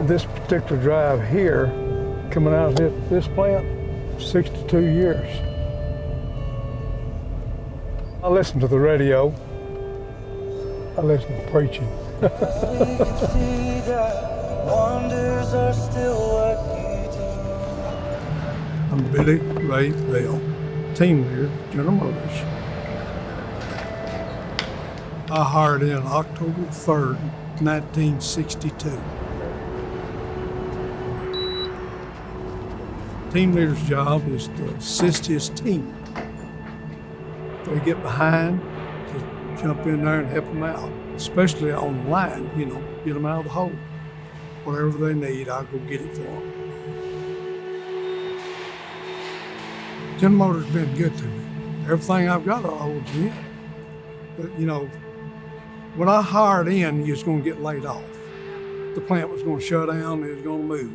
This particular drive here, coming out of this plant, 62 years. I listen to the radio. I listen to preaching. I'm Billy Ray Bell, team leader, General Motors. I hired in October 3rd, 1962. Team leader's job is to assist his team. They get behind, to jump in there and help them out, especially on the line, get them out of the hole. Whatever they need, I'll go get it for them. General Motors been good to me. Everything I've got I owe to them. But, when I hired in, you was going to get laid off. The plant was going to shut down, it was going to move,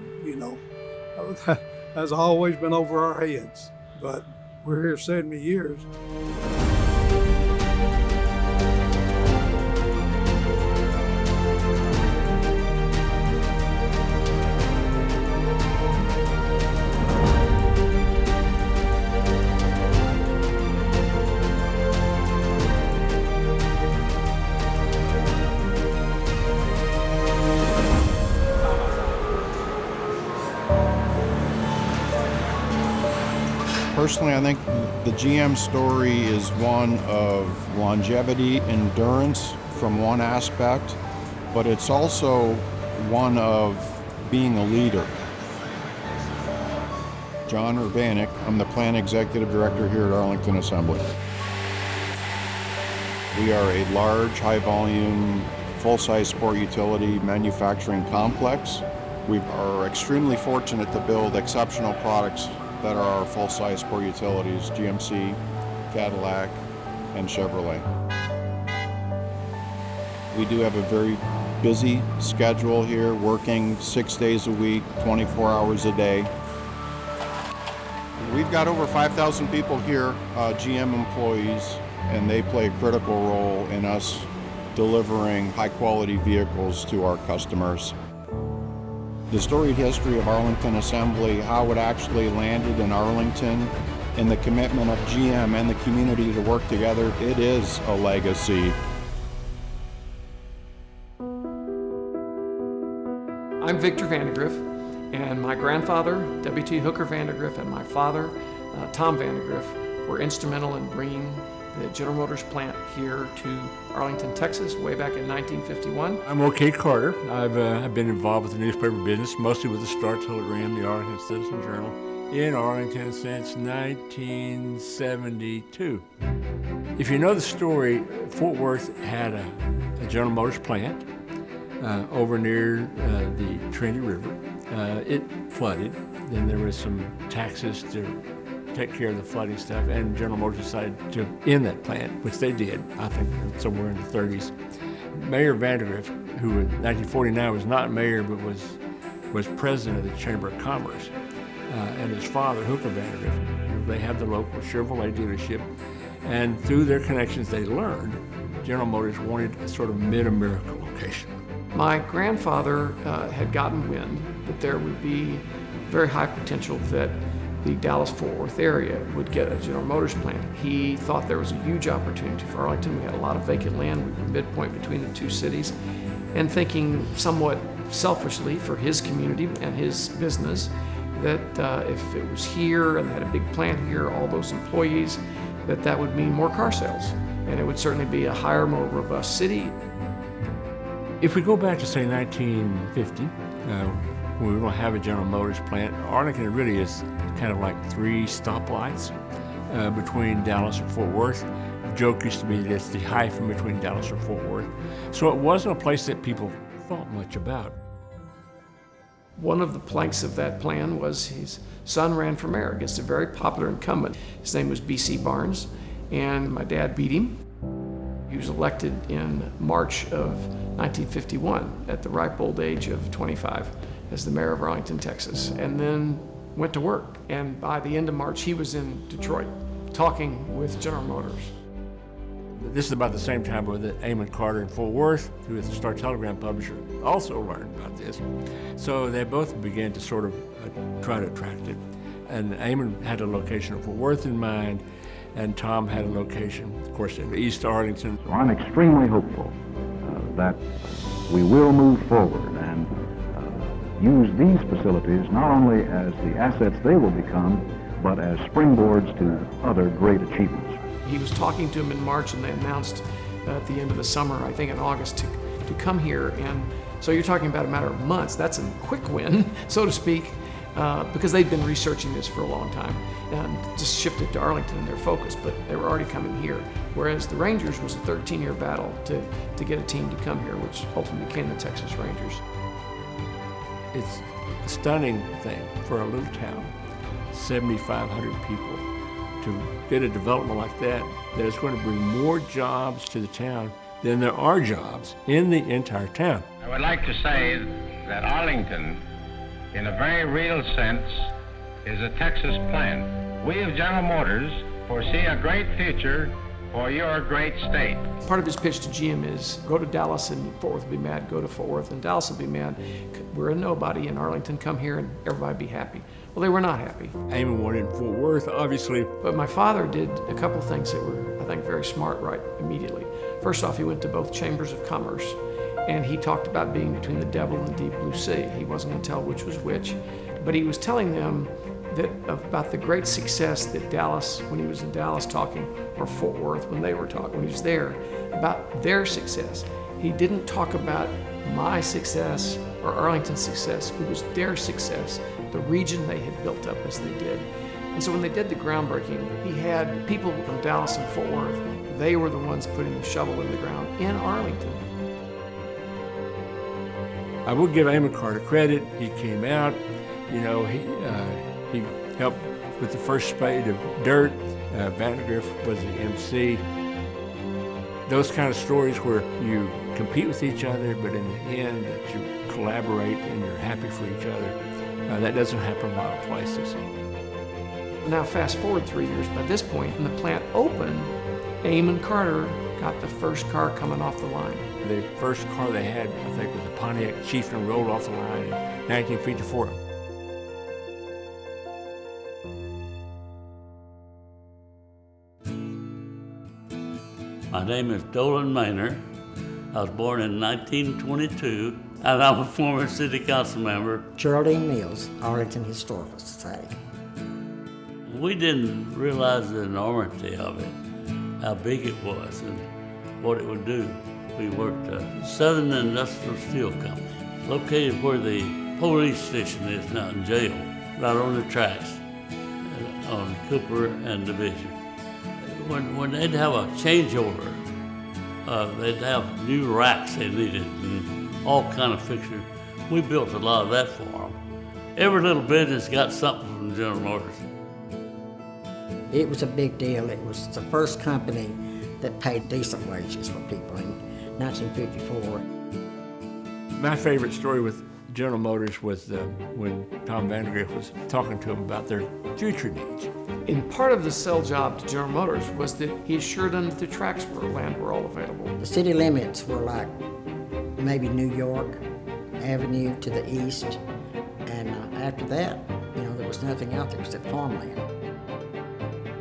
That's always been over our heads, but we're here 70 years. Personally, I think the GM story is one of longevity, endurance from one aspect, but it's also one of being a leader. John Urbanik, I'm the Plant Executive Director here at Arlington Assembly. We are a large, high-volume, full-size sport utility manufacturing complex. We are extremely fortunate to build exceptional products that are our full-size sport utilities, GMC, Cadillac, and Chevrolet. We do have a very busy schedule here, working 6 days a week, 24 hours a day. We've got over 5,000 people here, GM employees, and they play a critical role in us delivering high-quality vehicles to our customers. The storied history of Arlington Assembly, how it actually landed in Arlington, and the commitment of GM and the community to work together, it is a legacy. I'm Victor Vandegrift, and my grandfather, W.T. Hooker Vandegrift, and my father, Tom Vandegrift, were instrumental in bringing the General Motors plant here to Arlington, Texas, way back in 1951. I'm OK Carter. I've been involved with the newspaper business, mostly with the Star Telegram, the Arlington Citizen Journal, in Arlington since 1972. If you know the story, Fort Worth had a General Motors plant over near the Trinity River. It flooded. Then there was some taxes to take care of the flooding stuff, and General Motors decided to end that plant, which they did, I think somewhere in the 30s. Mayor Vandegrift, who in 1949 was not mayor but was president of the Chamber of Commerce, and his father, Hooker Vandegrift, they had the local Chevrolet dealership, and through their connections they learned General Motors wanted a sort of mid-America location. My grandfather had gotten wind that there would be very high potential that the Dallas-Fort Worth area would get a General Motors plant. He thought there was a huge opportunity for Arlington. We had a lot of vacant land. We were midpoint between the two cities. And thinking somewhat selfishly for his community and his business, that if it was here and they had a big plant here, all those employees, that would mean more car sales. And it would certainly be a higher, more robust city. If we go back to, say, 1950, when we don't have a General Motors plant, Arlington really is kind of like three stoplights between Dallas and Fort Worth. The joke used to be that it's the hyphen between Dallas and Fort Worth. So it wasn't a place that people thought much about. One of the planks of that plan was his son ran for mayor against a very popular incumbent. His name was B.C. Barnes, and my dad beat him. He was elected in March of 1951 at the ripe old age of 25 as the mayor of Arlington, Texas, and then went to work. And by the end of March, he was in Detroit talking with General Motors. This is about the same time where Amon Carter in Fort Worth, who is the Star Telegram publisher, also learned about this. So they both began to sort of try to attract it. And Amon had a location in Fort Worth in mind, and Tom had a location, of course, in East Arlington. So I'm extremely hopeful that we will move forward and use these facilities not only as the assets they will become, but as springboards to other great achievements. He was talking to him in March, and they announced at the end of the summer, I think in August, to come here. And so you're talking about a matter of months. That's a quick win, so to speak, because they'd been researching this for a long time and just shifted to Arlington in their focus, but they were already coming here. Whereas the Rangers was a 13-year battle to get a team to come here, which ultimately became the Texas Rangers. It's a stunning thing for a little town, 7,500 people, to get a development like that is going to bring more jobs to the town than there are jobs in the entire town. I would like to say that Arlington, in a very real sense, is a Texas plant. We of General Motors foresee a great future for your great state. Part of his pitch to GM is go to Dallas and Fort Worth will be mad, go to Fort Worth and Dallas will be mad. We're a nobody in Arlington, come here and everybody be happy. Well, they were not happy. Amon wanted in Fort Worth, obviously. But my father did a couple things that were, I think, very smart right immediately. First off, he went to both chambers of commerce, and he talked about being between the devil and the deep blue sea. He wasn't going to tell which was which, but he was telling them that about the great success that Dallas, when he was in Dallas talking, or Fort Worth when they were talking, when he was there, about their success. He didn't talk about my success or Arlington's success. It was their success, the region they had built up as they did. And so when they did the groundbreaking, he had people from Dallas and Fort Worth. They were the ones putting the shovel in the ground in Arlington. I will give Amon Carter credit. He came out, you know, he helped with the first spade of dirt. Vandegrift was the MC. Those kind of stories where you compete with each other, but in the end that you collaborate and you're happy for each other, that doesn't happen a lot of places. Now fast forward 3 years, by this point, when the plant opened, Amon Carter got the first car coming off the line. The first car they had, I think, was the Pontiac Chieftain, rolled off the line in 1954. My name is Dolan Maynard. I was born in 1922, and I'm a former city council member. Geraldine Mills, Arlington Historical Society. We didn't realize the enormity of it, how big it was and what it would do. We worked at Southern Industrial Steel Company, located where the police station is now in jail, right on the tracks on Cooper and Division. When they'd have a changeover, they'd have new racks they needed and all kind of fixtures. We built a lot of that for them. Every little business got something from General Motors. It was a big deal. It was the first company that paid decent wages for people in 1954. My favorite story with General Motors was when Tom Vandegrift was talking to them about their future needs. And part of the sell job to General Motors was that he assured them that the tracks land were all available. The city limits were like maybe New York Avenue to the east, and after that, you know, there was nothing out there except farmland.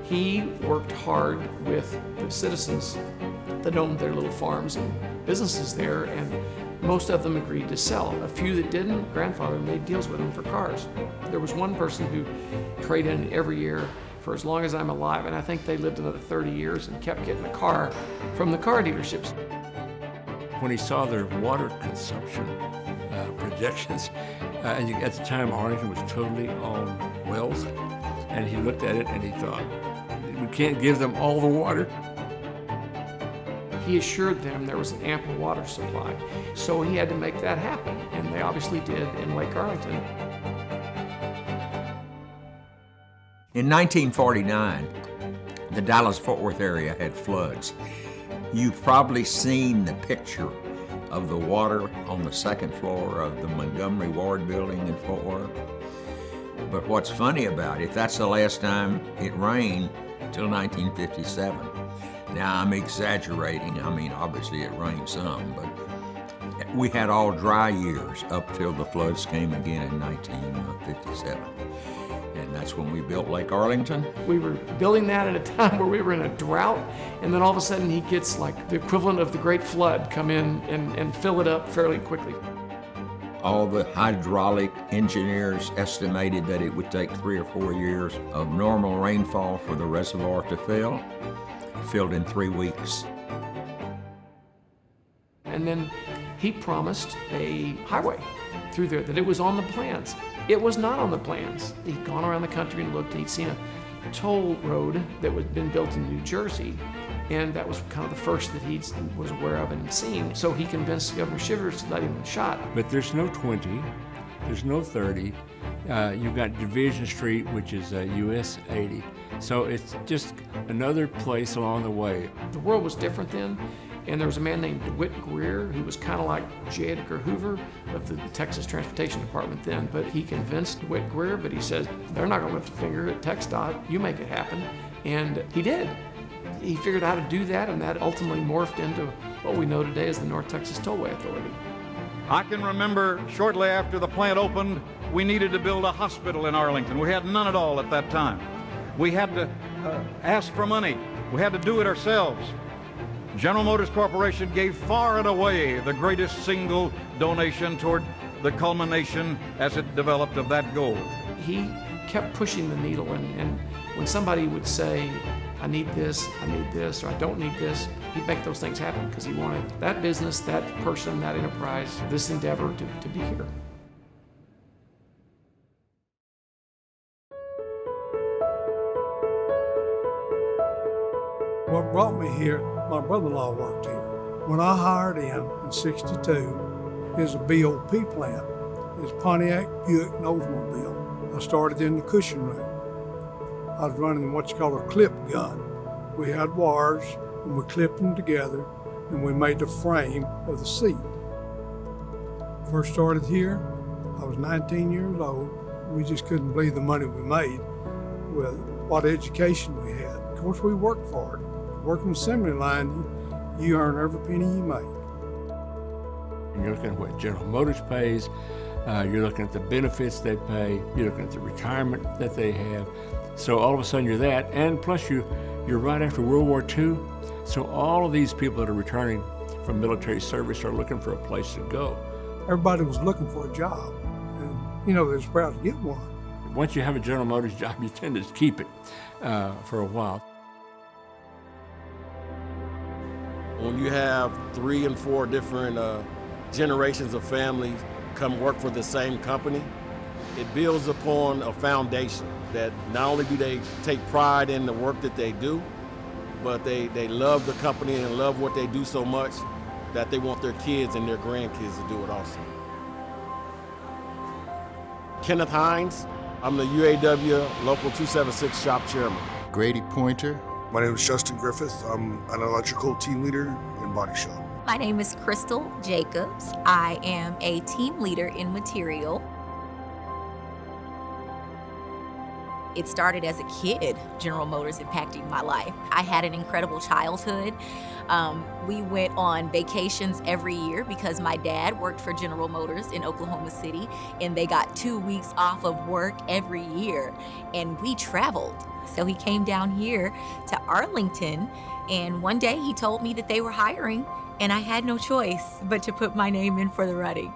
He worked hard with the citizens that owned their little farms and businesses there, and most of them agreed to sell. A few that didn't, grandfather made deals with them for cars. There was one person who traded in every year for as long as I'm alive, and I think they lived another 30 years and kept getting a car from the car dealerships. When he saw their water consumption projections, and at the time Arlington was totally on wells, and he looked at it and he thought, we can't give them all the water. He assured them there was an ample water supply, so he had to make that happen, and they obviously did in Lake Arlington. In 1949, the Dallas-Fort Worth area had floods. You've probably seen the picture of the water on the second floor of the Montgomery Ward building in Fort Worth. But what's funny about it, that's the last time it rained until 1957. Now, I'm exaggerating. I mean, obviously it rained some, but we had all dry years up till the floods came again in 1957. And that's when we built Lake Arlington. We were building that at a time where we were in a drought, and then all of a sudden he gets like the equivalent of the Great Flood come in and fill it up fairly quickly. All the hydraulic engineers estimated that it would take 3 or 4 years of normal rainfall for the reservoir to fill. Filled in 3 weeks. And then he promised a highway through there, that it was on the plans. It was not on the plans. He'd gone around the country and looked, and he'd seen a toll road that had been built in New Jersey, and that was kind of the first that he was aware of and seen. So he convinced Governor Shivers to let him a shot. But there's no 20, there's no 30. You've got Division Street, which is US 80. So it's just another place along the way. The world was different then, and there was a man named DeWitt Greer who was kind of like J. Edgar Hoover of the Texas Transportation Department then, but he convinced DeWitt Greer, but he said, they're not gonna lift a finger at TxDOT, you make it happen, and he did. He figured out how to do that, and that ultimately morphed into what we know today as the North Texas Tollway Authority. I can remember shortly after the plant opened, we needed to build a hospital in Arlington. We had none at all at that time. We had to ask for money. We had to do it ourselves. General Motors Corporation gave far and away the greatest single donation toward the culmination as it developed of that goal. He kept pushing the needle, and when somebody would say, I need this, or I don't need this, he'd make those things happen because he wanted that business, that person, that enterprise, this endeavor to be here. What brought me here, my brother-in-law worked here. When I hired in 62, it was a BOP plant. It was Pontiac, Buick, and Oldsmobile. I started in the cushion room. I was running what you call a clip gun. We had wires, and we clipped them together, and we made the frame of the seat. First started here, I was 19 years old. We just couldn't believe the money we made with what education we had. Of course, we worked for it. Working the assembly line, you earn every penny you make. You're looking at what General Motors pays, you're looking at the benefits they pay, you're looking at the retirement that they have. So all of a sudden you're that, and plus you're right after World War II, so all of these people that are returning from military service are looking for a place to go. Everybody was looking for a job, and they was proud to get one. Once you have a General Motors job, you tend to keep it for a while. When you have 3 and 4 different generations of families come work for the same company, it builds upon a foundation that not only do they take pride in the work that they do, but they love the company and love what they do so much that they want their kids and their grandkids to do it also. Kenneth Hines, I'm the UAW Local 276 shop chairman. Grady Pointer. My name is Justin Griffith. I'm an electrical team leader in body shop. My name is Crystal Jacobs. I am a team leader in material. It started as a kid, General Motors impacting my life. I had an incredible childhood. We went on vacations every year because my dad worked for General Motors in Oklahoma City, and they got 2 weeks off of work every year, and we traveled. So he came down here to Arlington, and one day he told me that they were hiring, and I had no choice but to put my name in for the running.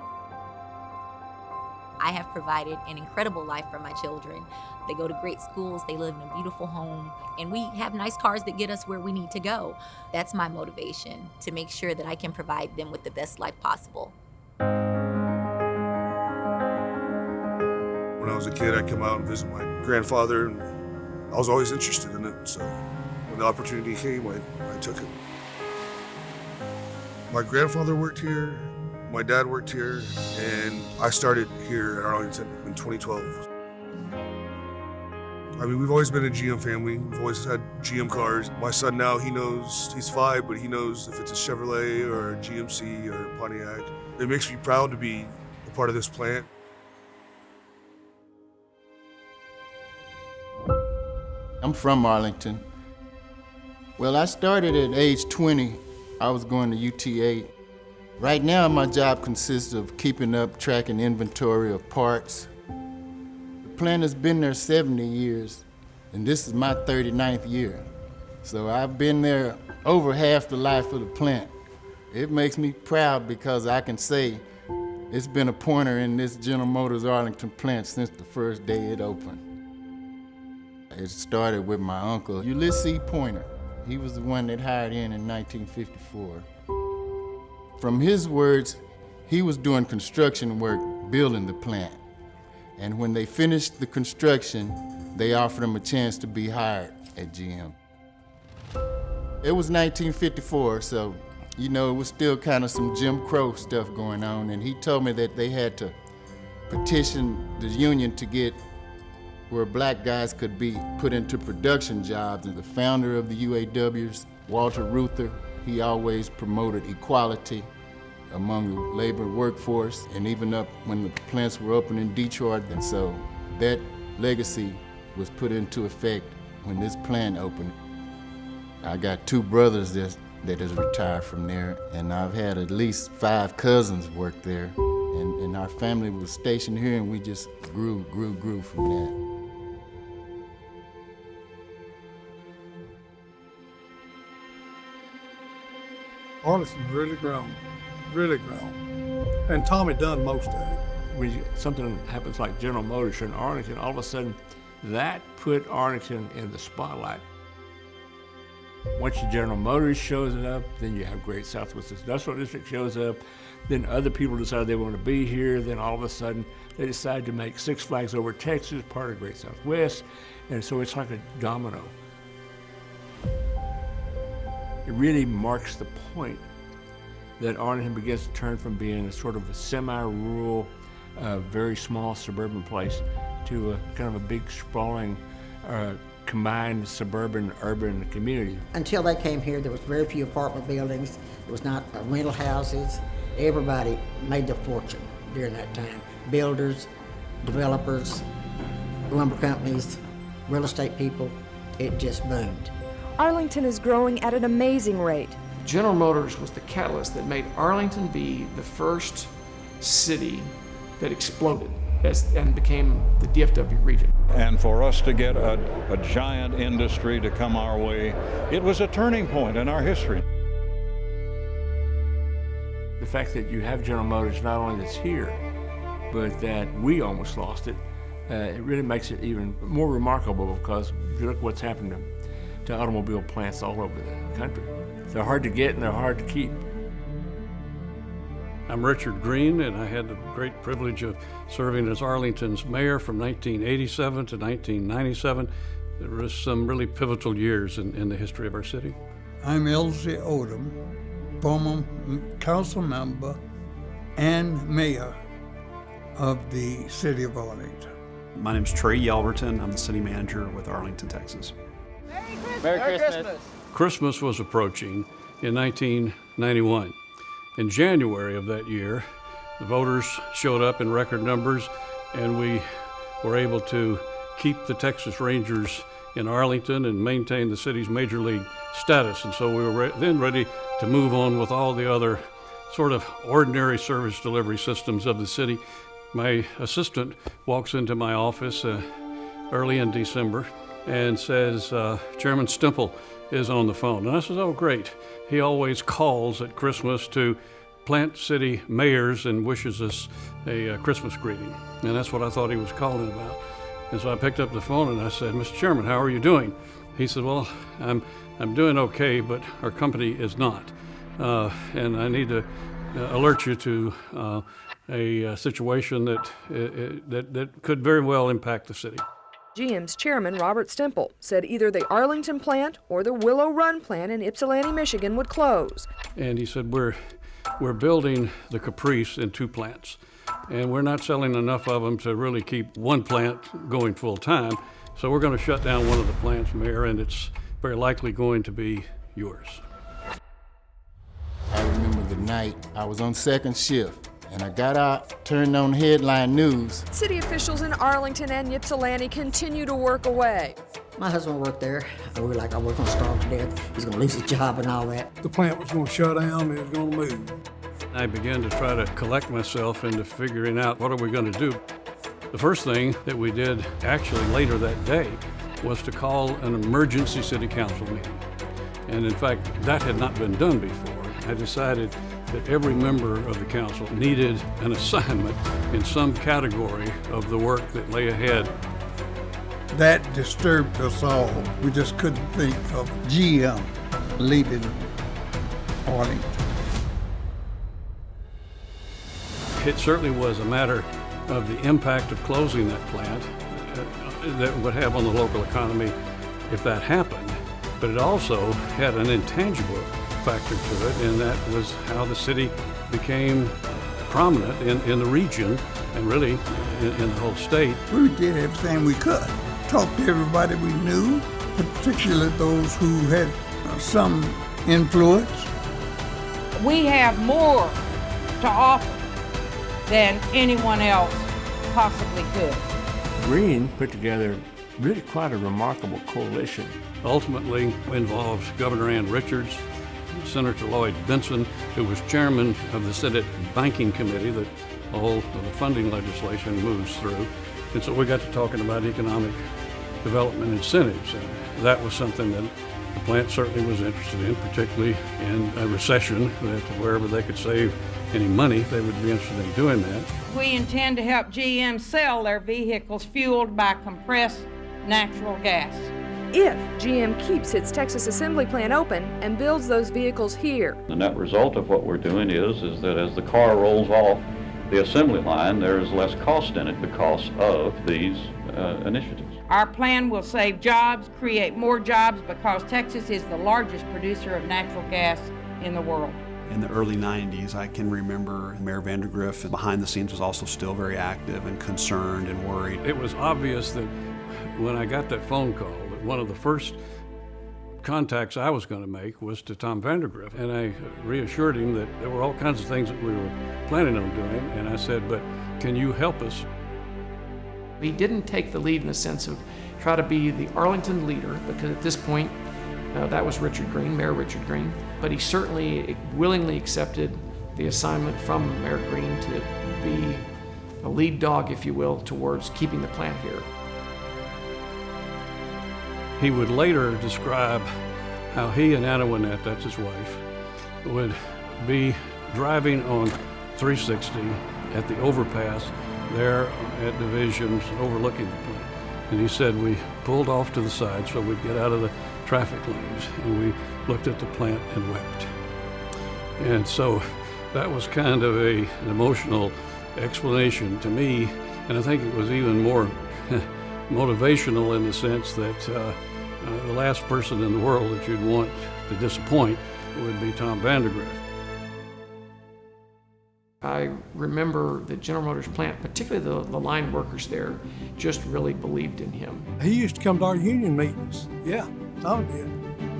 I have provided an incredible life for my children. They go to great schools, they live in a beautiful home, and we have nice cars that get us where we need to go. That's my motivation, to make sure that I can provide them with the best life possible. When I was a kid, I'd come out and visit my grandfather, and I was always interested in it, so when the opportunity came, I took it. My grandfather worked here, my dad worked here, and I started here at Arlington in 2012. I mean, we've always been a GM family. We've always had GM cars. My son now, he knows, he's 5, but he knows if it's a Chevrolet or a GMC or a Pontiac. It makes me proud to be a part of this plant. I'm from Arlington. Well, I started at age 20. I was going to UTA. Right now, my job consists of keeping up, tracking inventory of parts. The plant has been there 70 years, and this is my 39th year. So I've been there over half the life of the plant. It makes me proud because I can say it's been a pointer in this General Motors Arlington plant since the first day it opened. It started with my uncle, Ulysses Pointer. He was the one that hired in 1954. From his words, he was doing construction work building the plant. And when they finished the construction, they offered him a chance to be hired at GM. It was 1954, so it was still kind of some Jim Crow stuff going on, and he told me that they had to petition the union to get where black guys could be put into production jobs. And the founder of the UAWs, Walter Reuther, he always promoted equality among the labor workforce, and even up when the plants were open in Detroit. And so that legacy was put into effect when this plant opened. I got 2 brothers that has retired from there, and I've had at least 5 cousins work there. And our family was stationed here, and we just grew from that. Arlington's really grown. And Tommy done most of it. When something happens like General Motors in Arlington, all of a sudden that put Arlington in the spotlight. Once the General Motors shows up, then you have Great Southwest Industrial District shows up, then other people decide they want to be here, then all of a sudden they decide to make Six Flags Over Texas part of Great Southwest, and so it's like a domino. It really marks the point that Arlington begins to turn from being a sort of a semi-rural, very small suburban place to a kind of a big, sprawling, combined suburban-urban community. Until they came here, there was very few apartment buildings. There was not rental houses. Everybody made their fortune during that time. Builders, developers, lumber companies, real estate people. It just boomed. Arlington is growing at an amazing rate. General Motors was the catalyst that made Arlington be the first city that exploded and became the DFW region. And for us to get a giant industry to come our way, it was a turning point in our history. The fact that you have General Motors not only that's here, but that we almost lost it, it really makes it even more remarkable because if you look what's happened to automobile plants all over the country. They're hard to get and they're hard to keep. I'm Richard Green, and I had the great privilege of serving as Arlington's mayor from 1987 to 1997. There were some really pivotal years in the history of our city. I'm Elsie Odom, former council member and mayor of the City of Arlington. My name's Trey Yelverton. I'm the city manager with Arlington, Texas. Merry Christmas. Christmas was approaching in 1991. In January of that year, the voters showed up in record numbers, and we were able to keep the Texas Rangers in Arlington and maintain the city's major league status. And so we were then ready to move on with all the other sort of ordinary service delivery systems of the city. My assistant walks into my office early in December and says, Chairman Stemple is on the phone. And I said, oh, great. He always calls at Christmas to Plant City mayors and wishes us a Christmas greeting. And that's what I thought he was calling about. And so I picked up the phone and I said, Mr. Chairman, how are you doing? He said, well, I'm doing okay, but our company is not. And I need to alert you to a situation that could very well impact the city. GM's chairman, Robert Stemple, said either the Arlington plant or the Willow Run plant in Ypsilanti, Michigan would close. And he said, we're building the Caprice in 2 plants, and we're not selling enough of them to really keep one plant going full time. So we're going to shut down one of the plants, Mayor, and it's very likely going to be yours. I remember the night I was on second shift, and I got out, turned on headline news. City officials in Arlington and Ypsilanti continue to work away. My husband worked there. We were like, oh, we're gonna starve to death. He's gonna lose his job and all that. The plant was gonna shut down and it was gonna move. I began to try to collect myself into figuring out what are we going to do. The first thing that we did actually later that day was to call an emergency city council meeting. And in fact, that had not been done before. I decided that every member of the council needed an assignment in some category of the work that lay ahead. That disturbed us all. We just couldn't think of GM leaving Arlington. It certainly was a matter of the impact of closing that plant that would have on the local economy if that happened. But it also had an intangible factor to it, and that was how the city became prominent in the region and really in the whole state. We did everything we could. Talked to everybody we knew, particularly those who had some influence. We have more to offer than anyone else possibly could. Green put together really quite a remarkable coalition. Ultimately involved Governor Ann Richards, Senator Lloyd Benson, who was chairman of the Senate Banking Committee that all of the funding legislation moves through. And so we got to talking about economic development incentives. That was something that the plant certainly was interested in, particularly in a recession, that wherever they could save any money, they would be interested in doing that. We intend to help GM sell their vehicles fueled by compressed natural gas. If GM keeps its Texas assembly plant open and builds those vehicles here. The net result of what we're doing is that as the car rolls off the assembly line, there is less cost in it because of these initiatives. Our plan will save jobs, create more jobs, because Texas is the largest producer of natural gas in the world. In the early 90s, I can remember Mayor Vandergriff behind the scenes was also still very active and concerned and worried. It was obvious that when I got that phone call, that one of the first contacts I was going to make was to Tom Vandergriff. And I reassured him that there were all kinds of things that we were planning on doing. And I said, but can you help us? He didn't take the lead in the sense of try to be the Arlington leader, because at this point, that was Richard Green, Mayor Richard Green. But he certainly willingly accepted the assignment from Mayor Green to be a lead dog, if you will, towards keeping the plant here. He would later describe how he and Antoinette, that's his wife, would be driving on 360 at the overpass there at Divisions overlooking the plant. And he said we pulled off to the side so we'd get out of the traffic lanes, and we looked at the plant and wept. And so that was kind of an emotional explanation to me, and I think it was even more motivational in the sense that the last person in the world that you'd want to disappoint would be Tom Vandergriff. I remember the General Motors plant, particularly the line workers there, just really believed in him. He used to come to our union meetings. Yeah, Tom did.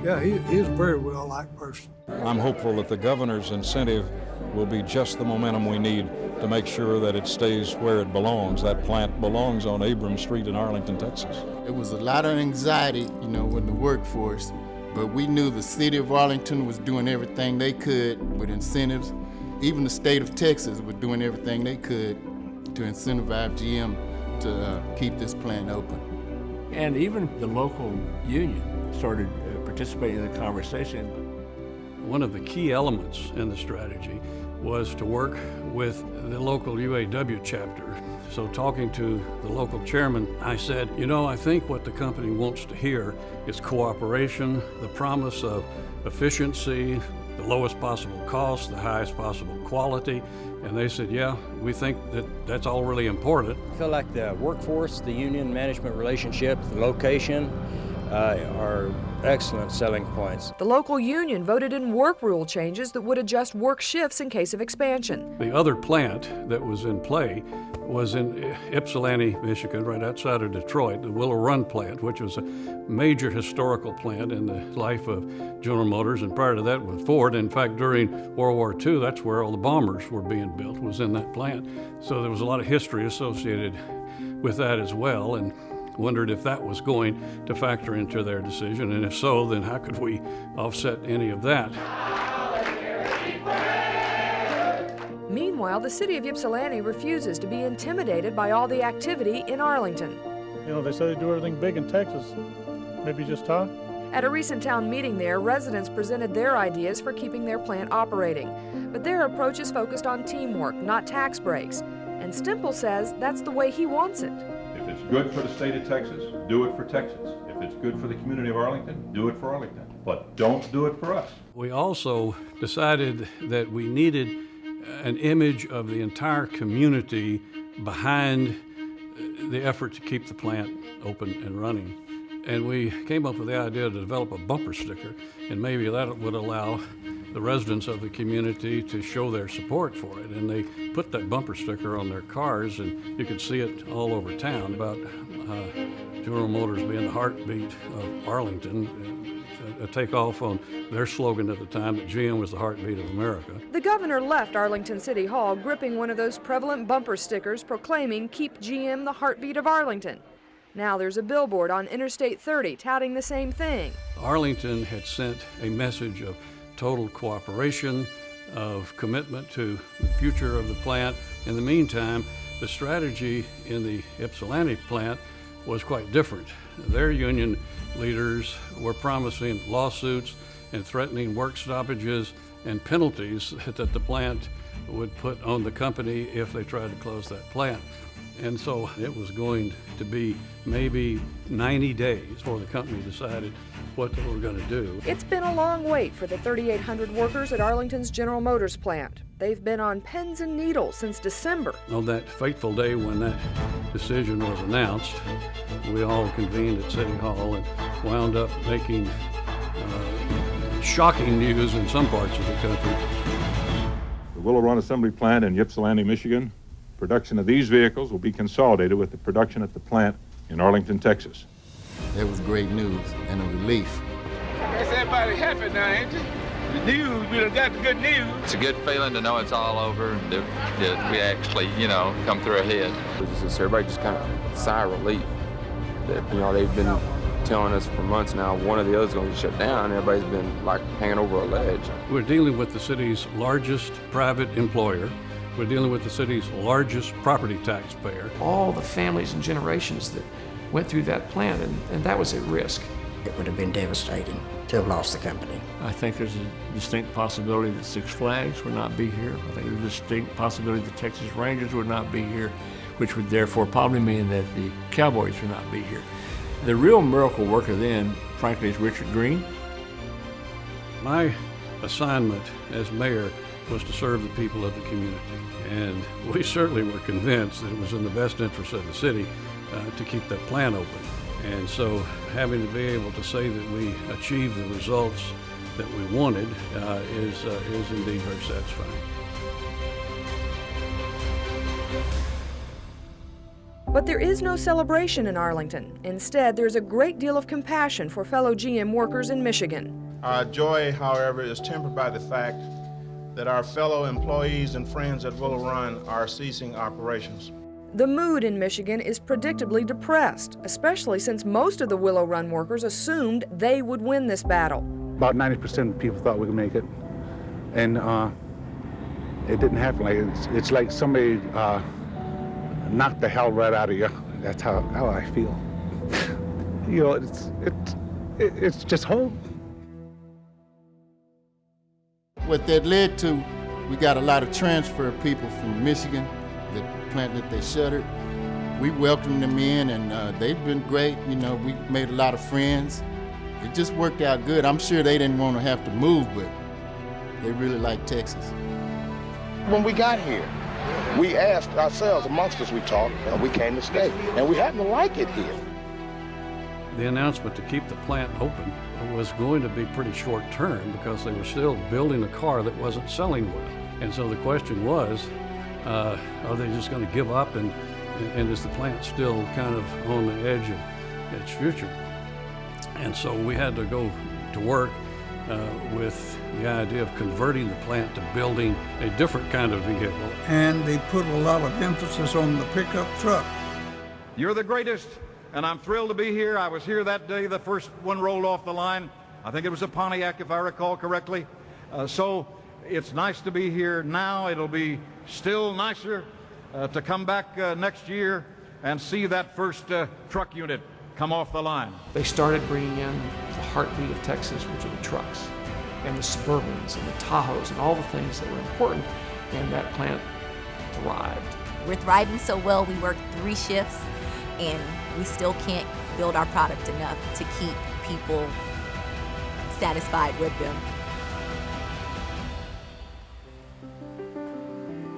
Yeah, he's a very well-liked person. I'm hopeful that the governor's incentive will be just the momentum we need to make sure that it stays where it belongs. That plant belongs on Abrams Street in Arlington, Texas. There was a lot of anxiety, with the workforce, but we knew the City of Arlington was doing everything they could with incentives. Even the state of Texas was doing everything they could to incentivize GM to keep this plant open. And even the local union started participating in the conversation. One of the key elements in the strategy was to work with the local UAW chapter. So talking to the local chairman, I said, I think what the company wants to hear is cooperation, the promise of efficiency, the lowest possible cost, the highest possible quality. And they said, yeah, we think that that's all really important. I feel like the workforce, the union management relationship, the location are excellent selling points. The local union voted in work rule changes that would adjust work shifts in case of expansion. The other plant that was in play was in Ypsilanti, Michigan, right outside of Detroit, the Willow Run plant, which was a major historical plant in the life of General Motors, and prior to that with Ford. In fact, during World War II, that's where all the bombers were being built, was in that plant. So there was a lot of history associated with that as well. And wondered if that was going to factor into their decision, and if so, then how could we offset any of that? Meanwhile, the city of Ypsilanti refuses to be intimidated by all the activity in Arlington. You know, they say they do everything big in Texas. Maybe just talk. At a recent town meeting there, residents presented their ideas for keeping their plant operating. But their approach is focused on teamwork, not tax breaks. And Stemple says that's the way he wants it. If it's good for the state of Texas, do it for Texas. If it's good for the community of Arlington, do it for Arlington. But don't do it for us. We also decided that we needed an image of the entire community behind the effort to keep the plant open and running. And we came up with the idea to develop a bumper sticker, and maybe that would allow the residents of the community to show their support for it. And they put that bumper sticker on their cars, and you could see it all over town about General Motors being the heartbeat of Arlington, a takeoff on their slogan at the time that GM was the heartbeat of America. The governor left Arlington City Hall gripping one of those prevalent bumper stickers proclaiming "Keep GM the heartbeat of Arlington." Now there's a billboard on Interstate 30 touting the same thing. Arlington had sent a message of total cooperation, of commitment to the future of the plant. In the meantime, the strategy in the Ypsilanti plant was quite different. Their union leaders were promising lawsuits and threatening work stoppages and penalties that the plant would put on the company if they tried to close that plant. And so it was going to be maybe 90 days before the company decided what they were going to do. It's been a long wait for the 3,800 workers at Arlington's General Motors plant. They've been on pins and needles since December. On that fateful day when that decision was announced, we all convened at City Hall and wound up making shocking news in some parts of the country. The Willow Run Assembly Plant in Ypsilanti, Michigan. Production of these vehicles will be consolidated with the production at the plant in Arlington, Texas. That was great news and a relief. That's everybody happy now, ain't it? The news, we done got the good news. It's a good feeling to know it's all over, that we actually, come through a head. Everybody just kind of sigh of relief that, they've been telling us for months now one or the other's going to get shut down. Everybody's been like hanging over a ledge. We're dealing with the city's largest private employer. We're dealing with the city's largest property taxpayer. All the families and generations that went through that plant, and that was at risk. It would have been devastating to have lost the company. I think there's a distinct possibility that Six Flags would not be here. I think there's a distinct possibility that Texas Rangers would not be here, which would therefore probably mean that the Cowboys would not be here. The real miracle worker then, frankly, is Richard Green. My assignment as mayor was to serve the people of the community. And we certainly were convinced that it was in the best interest of the city to keep that plant open. And so having to be able to say that we achieved the results that we wanted is indeed very satisfying. But there is no celebration in Arlington. Instead, there's a great deal of compassion for fellow GM workers in Michigan. Our joy, however, is tempered by the fact that our fellow employees and friends at Willow Run are ceasing operations. The mood in Michigan is predictably depressed, especially since most of the Willow Run workers assumed they would win this battle. About 90% of people thought we could make it, and it didn't happen. It's like somebody knocked the hell right out of you. That's how I feel. It's just hope. What that led to, we got a lot of transfer of people from Michigan, the plant that they shuttered. We welcomed them in, and they've been great. We made a lot of friends. It just worked out good. I'm sure they didn't want to have to move, but they really like Texas. When we got here, we asked ourselves, amongst us we talked, and we came to stay. And we happen to like it here. The announcement to keep the plant open was going to be pretty short term because they were still building a car that wasn't selling well. And so the question was, are they just going to give up and is the plant still kind of on the edge of its future? And so we had to go to work with the idea of converting the plant to building a different kind of vehicle. And they put a lot of emphasis on the pickup truck. You're the greatest and I'm thrilled to be here. I was here that day the first one rolled off the line. I think it was a Pontiac, if I recall correctly. So it's nice to be here now. It'll be still nicer to come back next year and see that first truck unit come off the line. They started bringing in the heartbeat of Texas, which are the trucks and the Suburbans and the Tahoes and all the things that were important, and that plant thrived. We're thriving so well, we work 3 shifts, and we still can't build our product enough to keep people satisfied with them.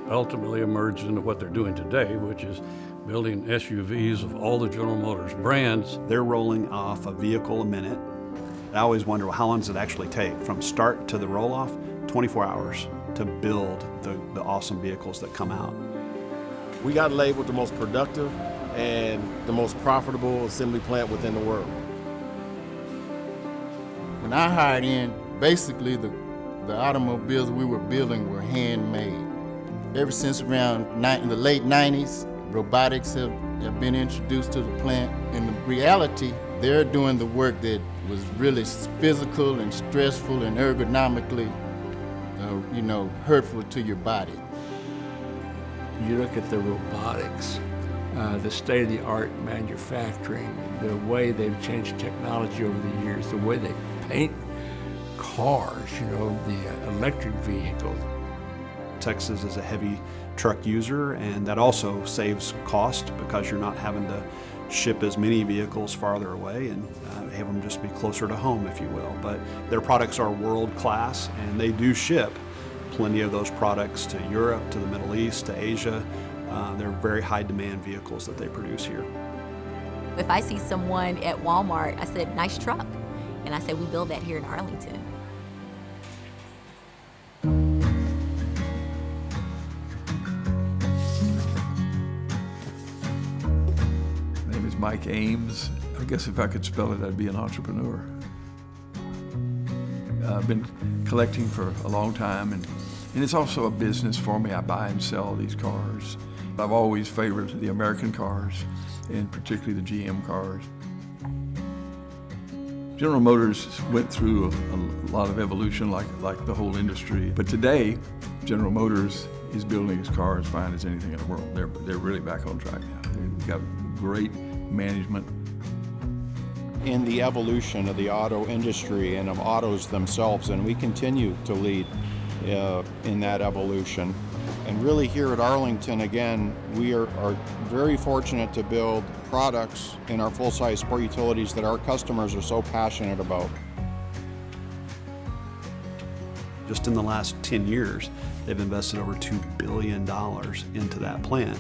Ultimately emerged into what they're doing today, which is building SUVs of all the General Motors brands. They're rolling off a vehicle a minute. I always wonder, well, how long does it actually take from start to the roll-off? 24 hours to build the awesome vehicles that come out. We got labeled the most productive and the most profitable assembly plant within the world. When I hired in, basically the automobiles we were building were handmade. Ever since around in the late 90s, robotics have been introduced to the plant. In reality, they're doing the work that was really physical and stressful and ergonomically, hurtful to your body. You look at the robotics, the state-of-the-art manufacturing, the way they've changed technology over the years, the way they paint cars, the electric vehicles. Texas is a heavy truck user, and that also saves cost because you're not having to ship as many vehicles farther away and have them just be closer to home, if you will. But their products are world-class, and they do ship plenty of those products to Europe, to the Middle East, to Asia. They're very high-demand vehicles that they produce here. If I see someone at Walmart, I said, nice truck. And I said, we build that here in Arlington. My name is Mike Ames. I guess if I could spell it, I'd be an entrepreneur. I've been collecting for a long time, and it's also a business for me. I buy and sell these cars. I've always favored the American cars, and particularly the GM cars. General Motors went through a lot of evolution like the whole industry, but today, General Motors is building its car as fine as anything in the world. They're really back on track now. They've got great management. In the evolution of the auto industry and of autos themselves, and we continue to lead in that evolution. And really here at Arlington, again, we are very fortunate to build products in our full-size sport utilities that our customers are so passionate about. Just in the last 10 years, they've invested over $2 billion into that plant.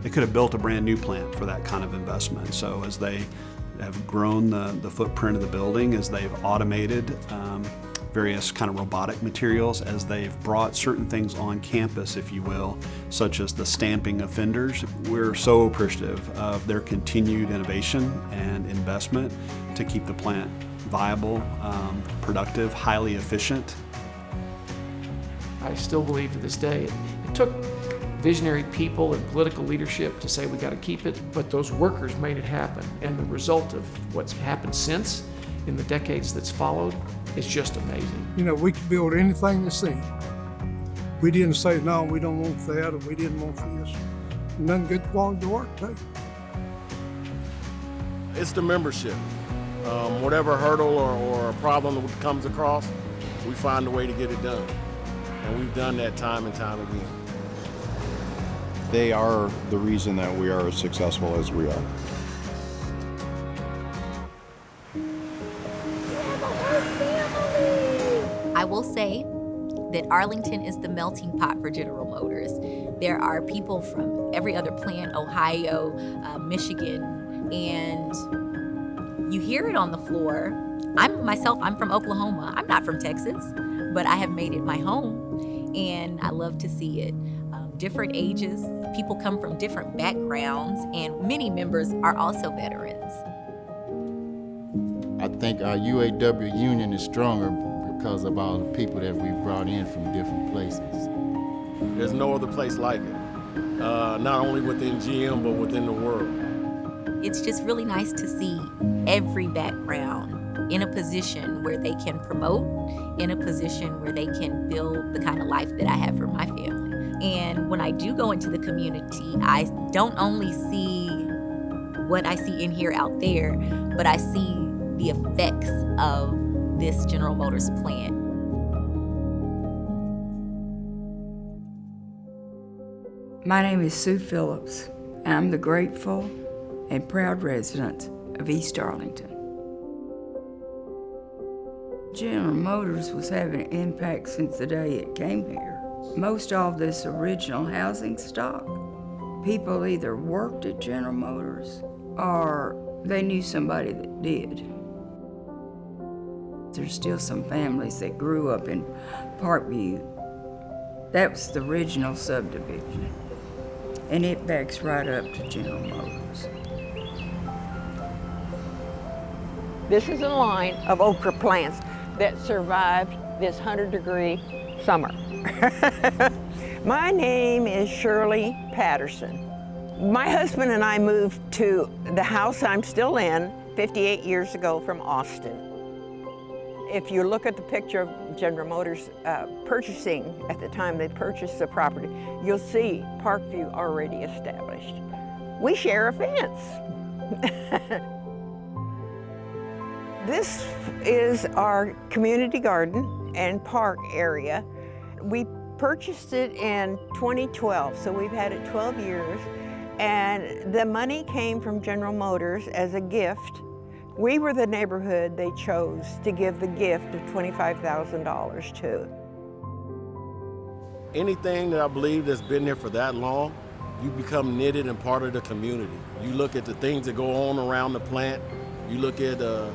They could have built a brand new plant for that kind of investment. So as they have grown the footprint of the building, as they've automated various kind of robotic materials, as they've brought certain things on campus, if you will, such as the stamping of fenders. We're so appreciative of their continued innovation and investment to keep the plant viable, productive, highly efficient. I still believe to this day it took visionary people and political leadership to say we got to keep it, but those workers made it happen. And the result of what's happened since, in the decades that's followed, is just amazing. We could build anything that's seen. We didn't say, no, we don't want that, or we didn't want this. And then good quality work, too. It's the membership. Whatever hurdle or problem that comes across, we find a way to get it done. And we've done that time and time again. They are the reason that we are as successful as we are. I will say that Arlington is the melting pot for General Motors. There are people from every other plant, Ohio, Michigan, and you hear it on the floor. I'm from Oklahoma. I'm not from Texas, but I have made it my home, and I love to see it. Different ages, people come from different backgrounds, and many members are also veterans. I think our UAW union is stronger because of all the people that we brought in from different places. There's no other place like it, not only within GM, but within the world. It's just really nice to see every background in a position where they can promote, in a position where they can build the kind of life that I have for my family. And when I do go into the community, I don't only see what I see in here out there, but I see the effects of this General Motors plant. My name is Sue Phillips. I'm the grateful and proud resident of East Arlington. General Motors was having an impact since the day it came here. Most all of this original housing stock, people either worked at General Motors or they knew somebody that did. There's still some families that grew up in Parkview. That was the original subdivision, and it backs right up to General Motors. This is a line of okra plants that survived this 100-degree summer. My name is Shirley Patterson. My husband and I moved to the house I'm still in 58 years ago from Austin. If you look at the picture of General Motors purchasing at the time they purchased the property, you'll see Parkview already established. We share a fence. This is our community garden and park area. We purchased it in 2012, so we've had it 12 years, and the money came from General Motors as a gift. We were the neighborhood they chose to give the gift of $25,000 to. Anything that I believe that's been there for that long, you become knitted and part of the community. You look at the things that go on around the plant. You look at the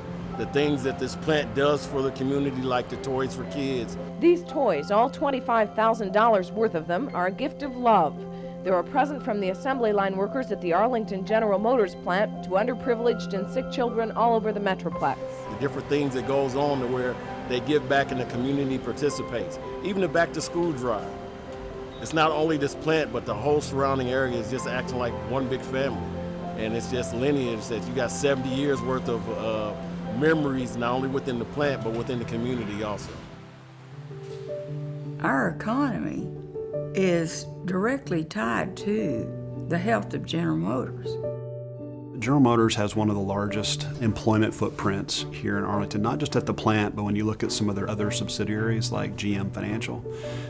things that this plant does for the community, like the Toys for Kids. These toys, all $25,000 worth of them, are a gift of love. They're a present from the assembly line workers at the Arlington General Motors plant to underprivileged and sick children all over the Metroplex. The different things that goes on to where they give back and the community participates. Even the back to school drive. It's not only this plant, but the whole surrounding area is just acting like one big family. And it's just lineage that you got 70 years worth of memories, not only within the plant, but within the community also. Our economy is directly tied to the health of General Motors. General Motors has one of the largest employment footprints here in Arlington, not just at the plant, but when you look at some of their other subsidiaries like GM Financial,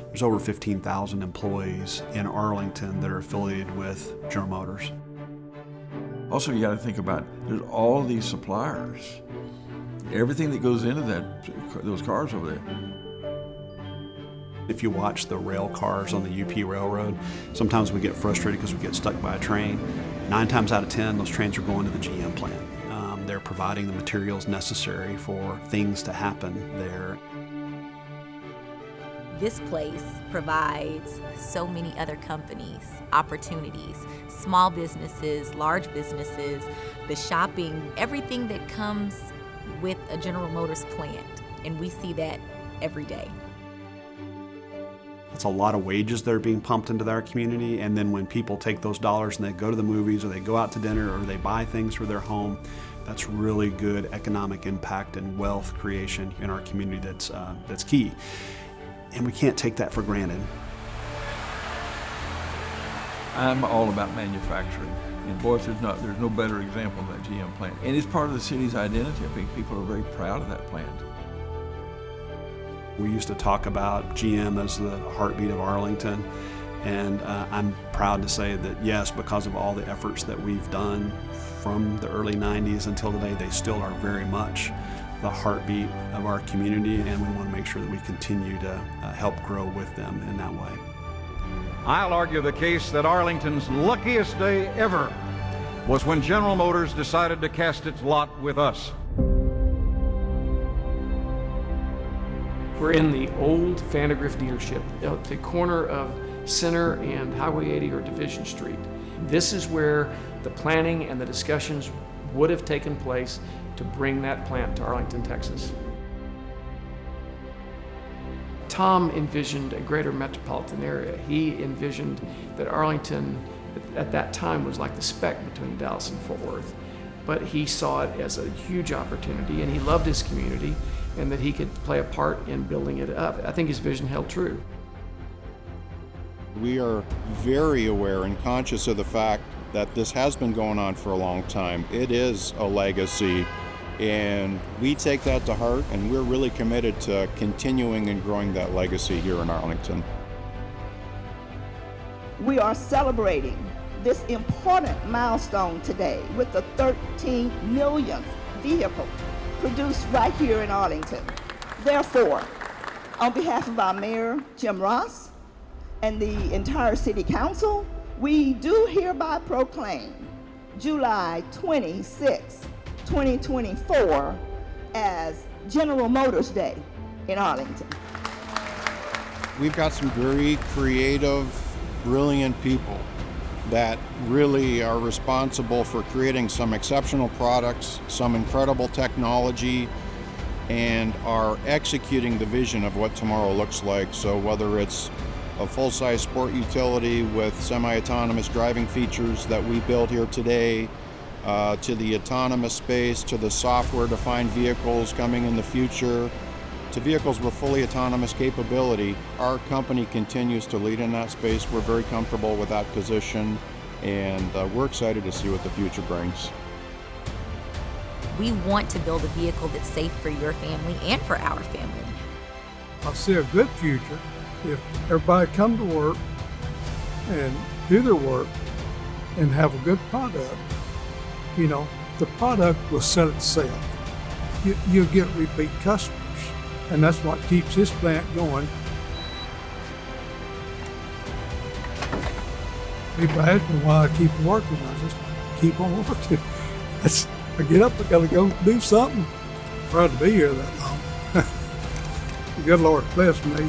there's over 15,000 employees in Arlington that are affiliated with General Motors. Also, you got to think about, there's all these suppliers. Everything that goes into those cars over there. If you watch the rail cars on the UP Railroad, sometimes we get frustrated because we get stuck by a train. 9 times out of 10, those trains are going to the GM plant. They're providing the materials necessary for things to happen there. This place provides so many other companies opportunities, small businesses, large businesses, the shopping, everything that comes with a General Motors plant, and we see that every day. It's a lot of wages that are being pumped into our community, and then when people take those dollars and they go to the movies or they go out to dinner or they buy things for their home, that's really good economic impact and wealth creation in our community that's key. And we can't take that for granted. I'm all about manufacturing, and boy, there's no better example than that GM plant. And it's part of the city's identity. I think people are very proud of that plant. We used to talk about GM as the heartbeat of Arlington, and I'm proud to say that yes, because of all the efforts that we've done from the early 90s until today, they still are very much the heartbeat of our community, and we want to make sure that we continue to help grow with them in that way. I'll argue the case that Arlington's luckiest day ever was when General Motors decided to cast its lot with us. We're in the old Vandergrift dealership at the corner of Center and Highway 80 or Division Street. This is where the planning and the discussions would have taken place to bring that plant to Arlington, Texas. Tom envisioned a greater metropolitan area. He envisioned that Arlington at that time was like the speck between Dallas and Fort Worth. but he saw it as a huge opportunity, and he loved his community, and that he could play a part in building it up. I think his vision held true. We are very aware and conscious of the fact that this has been going on for a long time. It is a legacy, and we take that to heart, and we're really committed to continuing and growing that legacy here in Arlington. We are celebrating this important milestone today with the 13 millionth vehicle produced right here in Arlington. Therefore, on behalf of our Mayor, Jim Ross, and the entire City Council, we do hereby proclaim July 26, 2024 as General Motors Day in Arlington. We've got some very creative, brilliant people that really are responsible for creating some exceptional products, some incredible technology, and are executing the vision of what tomorrow looks like. So whether it's a full-size sport utility with semi-autonomous driving features that we build here today, to the autonomous space, to the software-defined vehicles coming in the future, to vehicles with fully autonomous capability, our company continues to lead in that space. We're very comfortable with that position, and we're excited to see what the future brings. We want to build a vehicle that's safe for your family and for our family. I see a good future if everybody come to work and do their work and have a good product. You know, the product will sell itself. You'll get repeat customers. And that's what keeps this plant going. People ask me why I keep working. I just keep on working. I get up, I gotta go do something. Proud to be here that long. The good Lord bless me.